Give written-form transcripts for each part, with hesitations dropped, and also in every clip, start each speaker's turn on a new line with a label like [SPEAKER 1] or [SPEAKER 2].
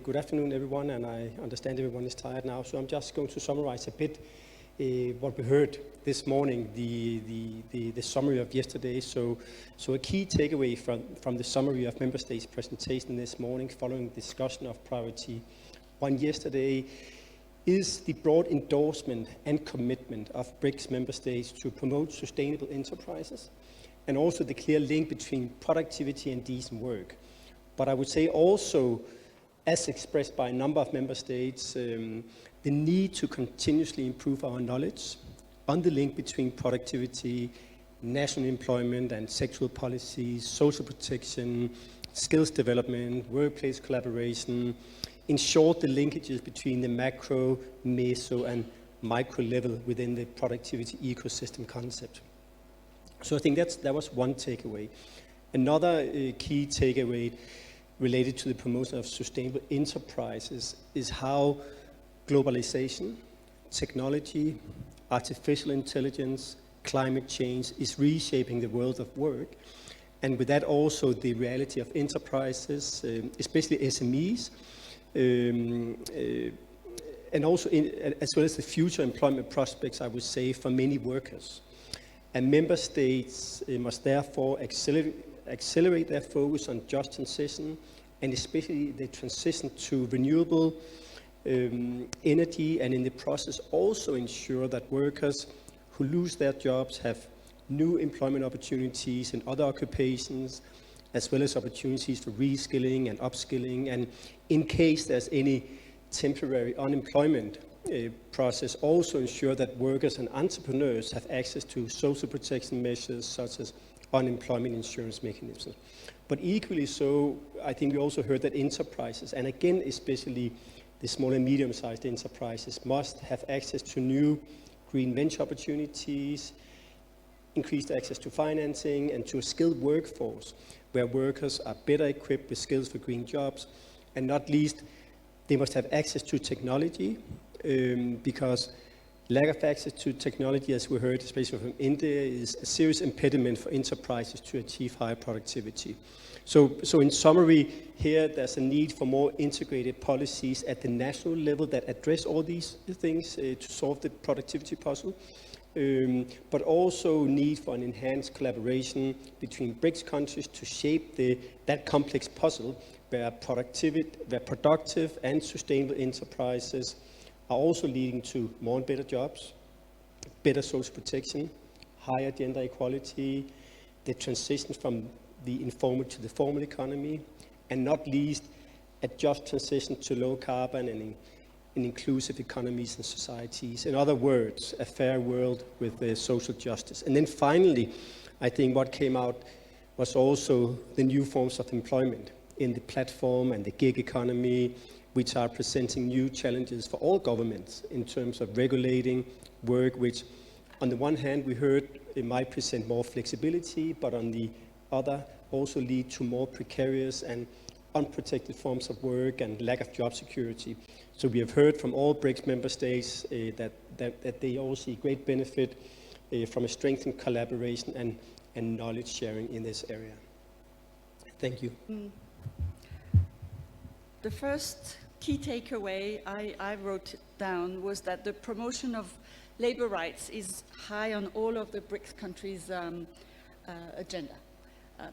[SPEAKER 1] good afternoon, everyone, and I understand everyone is tired now, so I'm just going to summarize a bit what we heard this morning, the summary of yesterday. So a key takeaway from the summary of Member States' presentation this morning, following discussion of priority 1 yesterday, is the broad endorsement and commitment of BRICS member states to promote sustainable enterprises, and also the clear link between productivity and decent work. But I would say also, as expressed by a number of member states, the need to continuously improve our knowledge on the link between productivity, national employment and sectoral policies, social protection, skills development, workplace collaboration. In short, the linkages between the macro, meso and micro level within the productivity ecosystem concept. So I think that was one takeaway. Another key takeaway related to the promotion of sustainable enterprises is how globalization, technology, artificial intelligence, climate change is reshaping the world of work. And with that also the reality of enterprises, especially SMEs, and also as well as the future employment prospects, I would say, for many workers. And member states must therefore accelerate their focus on just transition, and especially the transition to renewable energy, and in the process also ensure that workers who lose their jobs have new employment opportunities in other occupations, as well as opportunities for reskilling and upskilling, and in case there's any temporary unemployment process, also ensure that workers and entrepreneurs have access to social protection measures such as unemployment insurance mechanisms. But equally so, I think we also heard that enterprises, and again especially the small and medium-sized enterprises, must have access to new green venture opportunities, increased access to financing and to a skilled workforce where workers are better equipped with skills for green jobs, and not least they must have access to technology, because lack of access to technology, as we heard, especially from India, is a serious impediment for enterprises to achieve higher productivity. So in summary, here there's a need for more integrated policies at the national level that address all these things to solve the productivity puzzle, but also need for an enhanced collaboration between BRICS countries to shape that complex puzzle where productive and sustainable enterprises are also leading to more and better jobs, better social protection, higher gender equality, the transition from the informal to the formal economy, and not least a just transition to low carbon and inclusive economies and societies. In other words, a fair world with social justice. And then finally, I think what came out was also the new forms of employment in the platform and the gig economy, which are presenting new challenges for all governments in terms of regulating work, which on the one hand we heard it might present more flexibility, but on the other also lead to more precarious and unprotected forms of work and lack of job security. So we have heard from all BRICS member states that they all see great benefit from a strengthened collaboration and knowledge sharing in this area. Thank you.
[SPEAKER 2] The first key takeaway I wrote down was that the promotion of labor rights is high on all of the BRICS countries' agenda.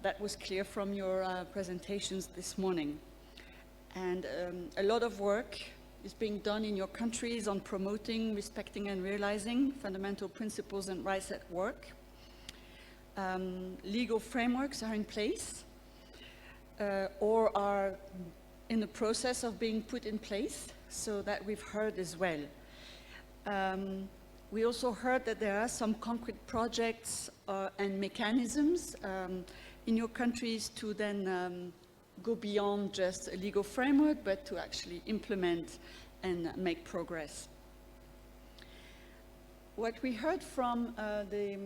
[SPEAKER 2] That was clear from your presentations this morning. And a lot of work is being done in your countries on promoting, respecting and realizing fundamental principles and rights at work. Legal frameworks are in place or are in the process of being put in place, so that we've heard as well. We also heard that there are some concrete projects and mechanisms in your countries to then go beyond just a legal framework, but to actually implement and make progress. What we heard from the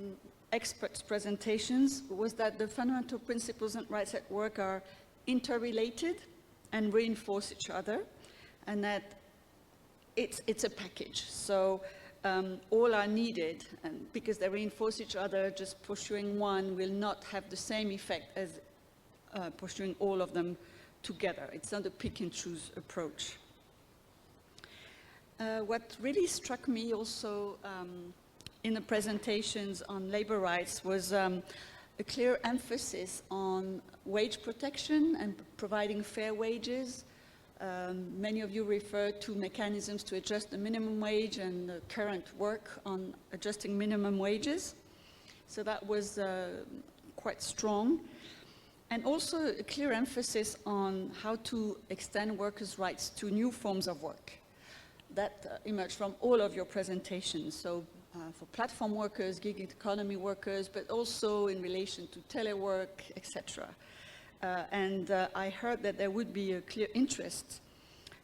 [SPEAKER 2] experts' presentations was that the fundamental principles and rights at work are interrelated and reinforce each other, and that it's a package. So all are needed, and because they reinforce each other, just pursuing one will not have the same effect as pursuing all of them together. It's not a pick and choose approach. What really struck me also in the presentations on labor rights was a clear emphasis on wage protection and providing fair wages. Many of you referred to mechanisms to adjust the minimum wage and the current work on adjusting minimum wages. So that was quite strong. And also a clear emphasis on how to extend workers' rights to new forms of work. That emerged from all of your presentations. So for platform workers, gig economy workers, but also in relation to telework, etc. I heard that there would be a clear interest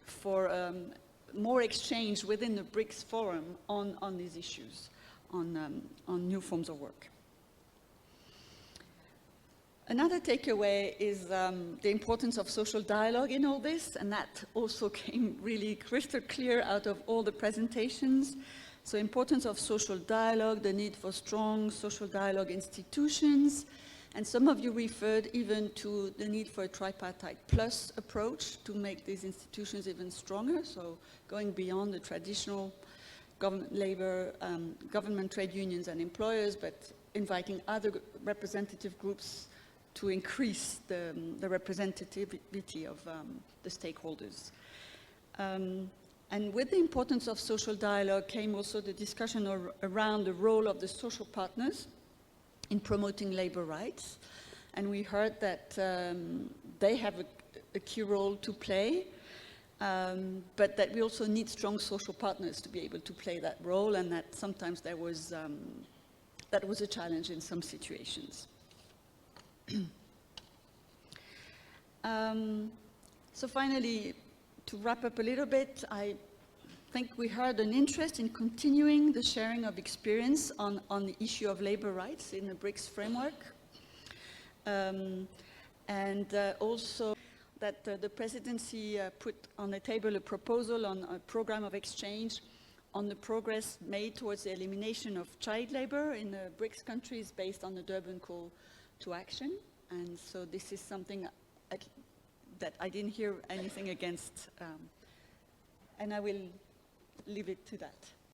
[SPEAKER 2] for more exchange within the BRICS forum on these issues, on new forms of work. Another takeaway is the importance of social dialogue in all this, and that also came really crystal clear out of all the presentations. So importance of social dialogue, the need for strong social dialogue institutions, and some of you referred even to the need for a tripartite plus approach to make these institutions even stronger, so going beyond the traditional government, labor, government, trade unions and employers, but inviting other representative groups to increase the representativity of the stakeholders. And with the importance of social dialogue came also the discussion around the role of the social partners in promoting labor rights. And we heard that they have a key role to play, but that we also need strong social partners to be able to play that role, and that sometimes that was a challenge in some situations. So finally, to wrap up a little bit, I think we heard an interest in continuing the sharing of experience on the issue of labor rights in the BRICS framework. Also that the presidency put on the table a proposal on a program of exchange on the progress made towards the elimination of child labor in the BRICS countries based on the Durban Call to Action. And so this is something that I didn't hear anything against, and I will leave it to that.